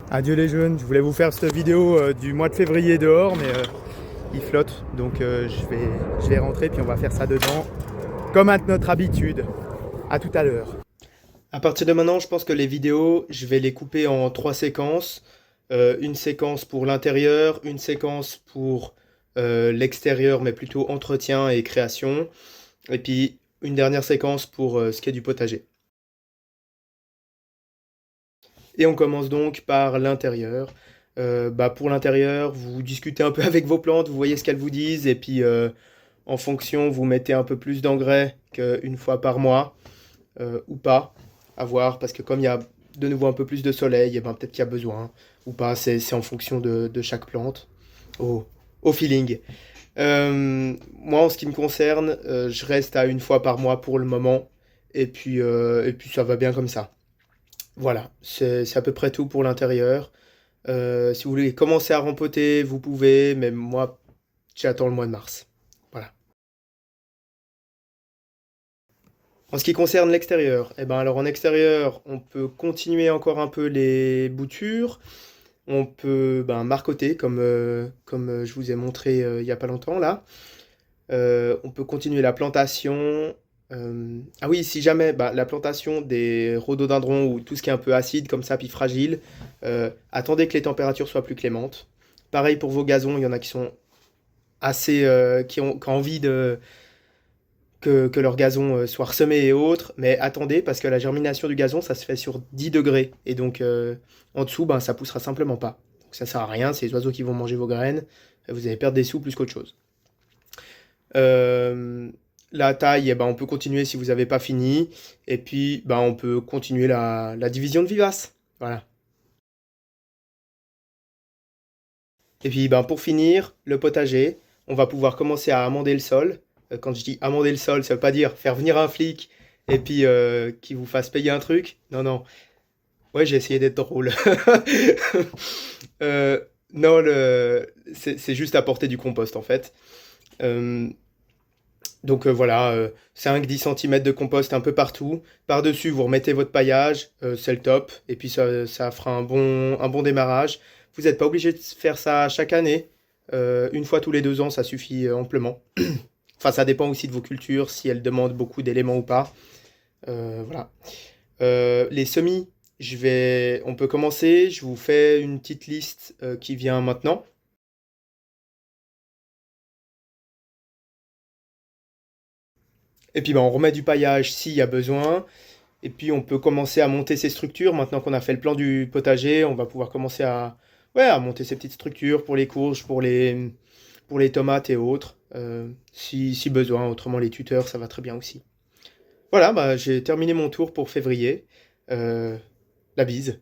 Adieu les jeunes, je voulais vous faire cette vidéo du mois de février dehors, mais il flotte, donc je vais rentrer puis on va faire ça dedans, comme à notre habitude. À tout à l'heure. À partir de maintenant, je pense que les vidéos, je vais les couper en 3 séquences. Une séquence pour l'intérieur, une séquence pour l'extérieur, mais plutôt entretien et création, et puis une dernière séquence pour ce qui est du potager. Et on commence donc par l'intérieur. Pour l'intérieur, vous discutez un peu avec vos plantes, vous voyez ce qu'elles vous disent, et puis en fonction, vous mettez un peu plus d'engrais qu'une fois par mois, ou pas, à voir, parce que comme il y a de nouveau un peu plus de soleil, et ben peut-être qu'il y a besoin, ou pas, c'est en fonction de chaque plante, au feeling. Moi, en ce qui me concerne, je reste à une fois par mois pour le moment, et puis ça va bien comme ça. Voilà, c'est à peu près tout pour l'intérieur. Si vous voulez commencer à rempoter, vous pouvez, mais moi, j'attends le mois de mars. Voilà. En ce qui concerne l'extérieur, eh ben alors en extérieur, on peut continuer encore un peu les boutures. On peut marcoter comme je vous ai montré il n'y a pas longtemps là. On peut continuer la plantation. Ah oui, si jamais la plantation des rhododendrons ou tout ce qui est un peu acide comme ça, puis fragile, attendez que les températures soient plus clémentes. Pareil pour vos gazons, il y en a qui sont assez, qui ont envie que leur gazon soit ressemé et autres, mais attendez parce que la germination du gazon, ça se fait sur 10 degrés et donc en dessous, ça poussera simplement pas. Donc ça sert à rien, c'est les oiseaux qui vont manger vos graines. Vous allez perdre des sous plus qu'autre chose. Euh, la taille, on peut continuer si vous n'avez pas fini. Et puis, on peut continuer la division de vivaces. Voilà. Et puis, pour finir, le potager, on va pouvoir commencer à amender le sol. Quand je dis amender le sol, ça veut pas dire faire venir un flic et puis qu'il vous fasse payer un truc. Non, non. Ouais, j'ai essayé d'être drôle. Euh, non, c'est juste apporter du compost en fait. Euh, Donc voilà, 5-10 cm de compost un peu partout. Par-dessus, vous remettez votre paillage, c'est le top. Et puis ça fera un bon démarrage. Vous n'êtes pas obligé de faire ça chaque année. Une fois tous les 2 ans, ça suffit amplement. Enfin, ça dépend aussi de vos cultures, si elles demandent beaucoup d'éléments ou pas. Voilà. Les semis, on peut commencer. Je vous fais une petite liste qui vient maintenant. Et puis on remet du paillage s'il y a besoin. Et puis on peut commencer à monter ces structures. Maintenant qu'on a fait le plan du potager, on va pouvoir commencer à monter ces petites structures pour les courges, pour les tomates et autres, si besoin. Autrement, les tuteurs, ça va très bien aussi. Voilà, j'ai terminé mon tour pour février. La bise.